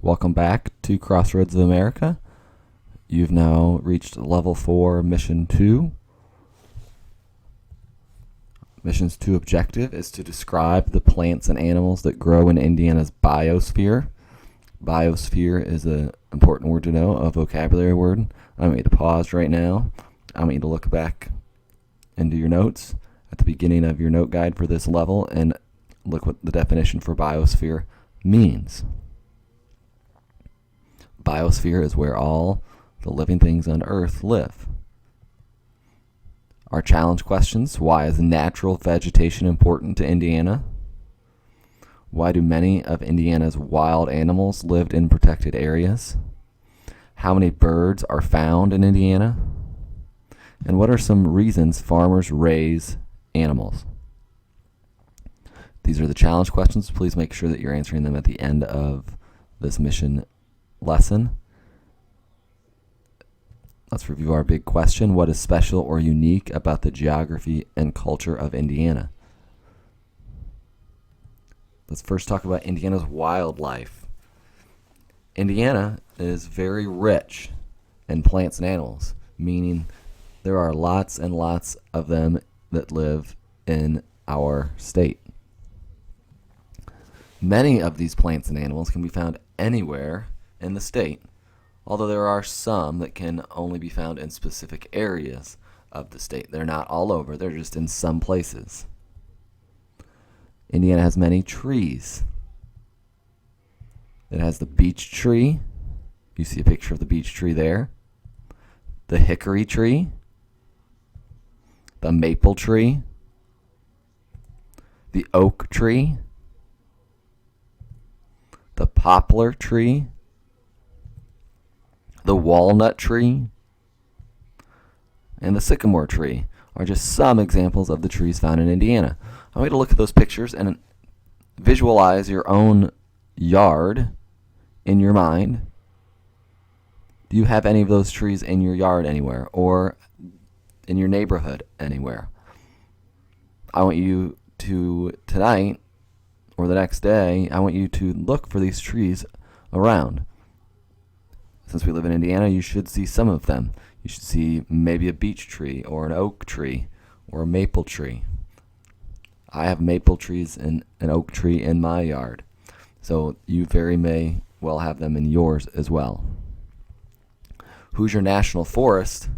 Welcome back to Crossroads of America. You've now reached Level 4, Mission 2. Mission's 2 objective is to describe the plants and animals that grow in Indiana's biosphere. Biosphere is an important word to know, a vocabulary word. I want you to pause right now. I want you to look back into your notes at the beginning of your note guide for this level and look what the definition for biosphere means. Biosphere is where all the living things on Earth live. Our challenge questions: why is natural vegetation important to Indiana? Why do many of Indiana's wild animals live in protected areas? How many birds are found in Indiana? And what are some reasons farmers raise animals? These are the challenge questions. Please make sure that you're answering them at the end of this mission lesson. Let's review our big question. What is special or unique about the geography and culture of Indiana? Let's first talk about Indiana's wildlife. Indiana is very rich in plants and animals, meaning there are lots and lots of them that live in our state. Many of these plants and animals can be found anywhere in the state, although there are some that can only be found in specific areas of the state. They're not all over, they're just in some places. Indiana has many trees. It has the beech tree. You see a picture of the beech tree there. The hickory tree. The maple tree. The oak tree. The poplar tree. The walnut tree and the sycamore tree are just some examples of the trees found in Indiana. I want you to look at those pictures and visualize your own yard in your mind. Do you have any of those trees in your yard anywhere or in your neighborhood anywhere? I want you to, tonight or the next day, I want you to look for these trees around. Since we live in Indiana, you should see some of them. You should see maybe a beech tree or an oak tree or a maple tree. I have maple trees and an oak tree in my yard, so you very may well have them in yours as well. Hoosier National Forest,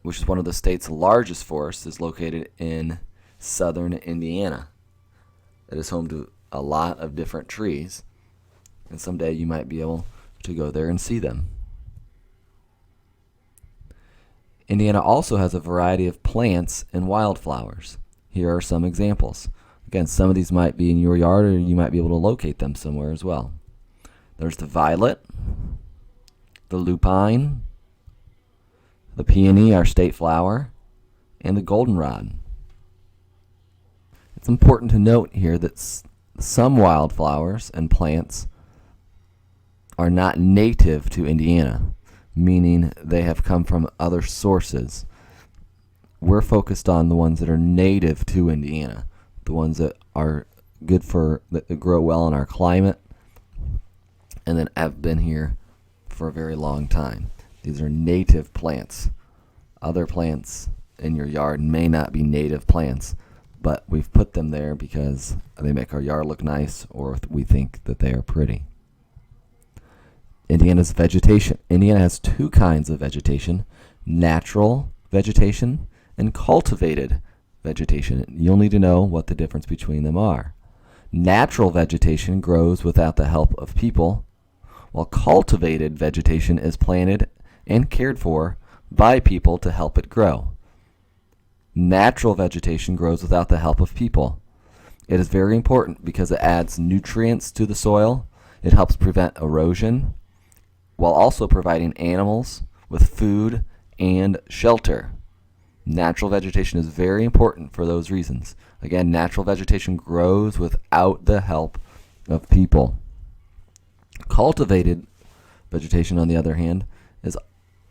which is one of the state's largest forests, is located in southern Indiana. It is home to a lot of different trees, and someday you might be able to go there and see them. Indiana also has a variety of plants and wildflowers. Here are some examples. Again, some of these might be in your yard, or you might be able to locate them somewhere as well. There's the violet, the lupine, the peony, our state flower, and the goldenrod. It's important to note here that some wildflowers and plants are not native to Indiana, meaning they have come from other sources. We're focused on the ones that are native to Indiana, the ones that are good that grow well in our climate and that have been here for a very long time. These are native plants. Other plants in your yard may not be native plants, but we've put them there because they make our yard look nice, or we think that they are pretty. Indiana's vegetation. Indiana has 2 kinds of vegetation: natural vegetation and cultivated vegetation. You'll need to know what the difference between them are. Natural vegetation grows without the help of people, while cultivated vegetation is planted and cared for by people to help it grow. Natural vegetation grows without the help of people. It is very important because it adds nutrients to the soil. It helps prevent erosion, while also providing animals with food and shelter. Natural vegetation is very important for those reasons. Again, natural vegetation grows without the help of people. Cultivated vegetation, on the other hand, is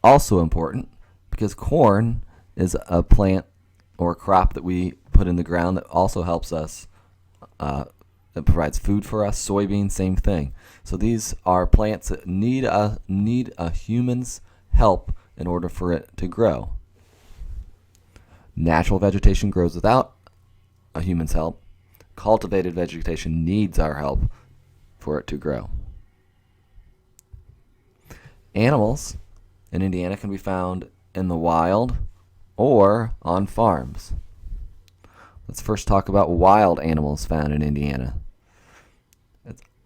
also important because corn is a plant or a crop that we put in the ground that also helps us It provides food for us. Soybeans, same thing. So these are plants that need a human's help in order for it to grow. Natural vegetation grows without a human's help. Cultivated vegetation needs our help for it to grow. Animals in Indiana can be found in the wild or on farms. Let's first talk about wild animals found in Indiana.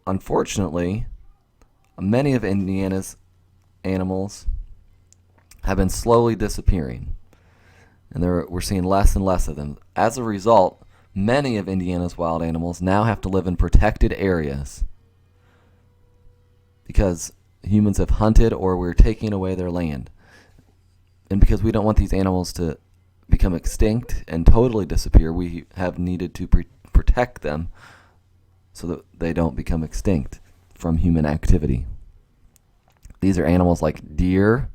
Unfortunately, many of Indiana's animals have been slowly disappearing, and we're seeing less and less of them. As a result, many of Indiana's wild animals now have to live in protected areas because humans have hunted or we're taking away their land. And because we don't want these animals to become extinct and totally disappear, we have needed to protect them so that they don't become extinct from human activity. These are animals like deer,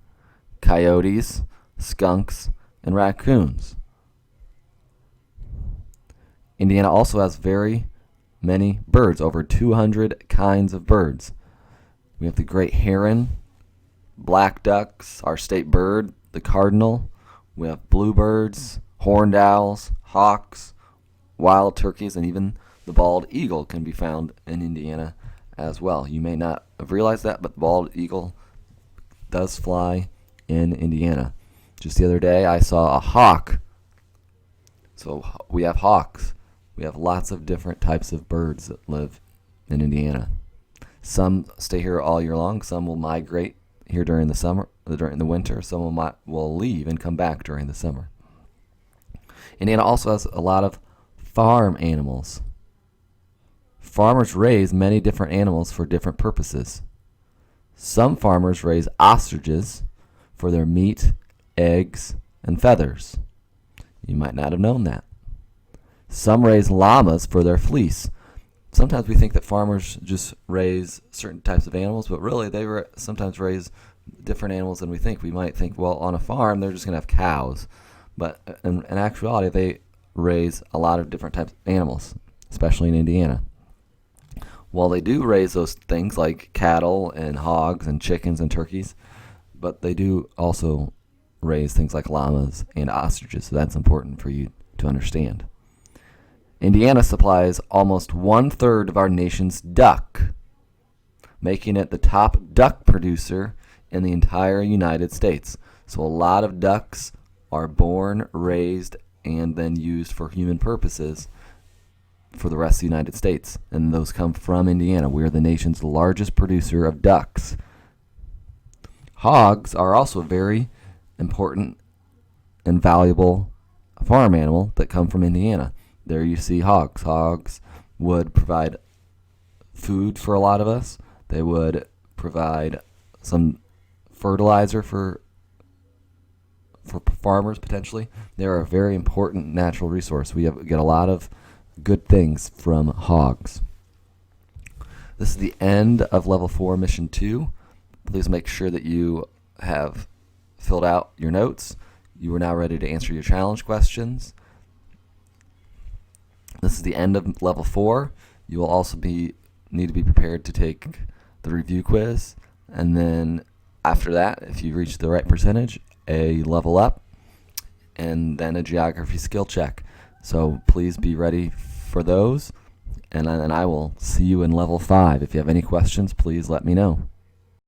coyotes, skunks, and raccoons. Indiana also has very many birds, over 200 kinds of birds. We have the great heron, black ducks, our state bird, the cardinal. We have bluebirds, horned owls, hawks, wild turkeys, and even the bald eagle can be found in Indiana as well. You may not have realized that, but the bald eagle does fly in Indiana. Just the other day, I saw a hawk. So we have hawks. We have lots of different types of birds that live in Indiana. Some stay here all year long. Some will migrate here during the summer, during the winter. Some will leave and come back during the summer. Indiana also has a lot of farm animals. Farmers raise many different animals for different purposes. Some farmers raise ostriches for their meat, eggs, and feathers. You might not have known that. Some raise llamas for their fleece. Sometimes we think that farmers just raise certain types of animals, but really they sometimes raise different animals than we think. We might think, well, on a farm they're just going to have cows. But in actuality, they raise a lot of different types of animals, especially in Indiana. While they do raise those things like cattle and hogs and chickens and turkeys, but they do also raise things like llamas and ostriches, so that's important for you to understand. Indiana supplies almost 1/3 of our nation's duck, making it the top duck producer in the entire United States. So a lot of ducks are born, raised, and then used for human purposes for the rest of the United States. And those come from Indiana. We are the nation's largest producer of ducks. Hogs are also a very important and valuable farm animal that come from Indiana. There you see hogs. Hogs would provide food for a lot of us. They would provide some fertilizer for farmers potentially. They're a very important natural resource. We get a lot of good things from hogs. This is the end of Level 4 Mission 2. Please make sure that you have filled out your notes. You are now ready to answer your challenge questions. This is the end of Level 4. You will also need to be prepared to take the review quiz. And then after that, if you reach the right percentage, a level up, and then a geography skill check. So please be ready for those. And I will see you in Level 5. If you have any questions, please let me know.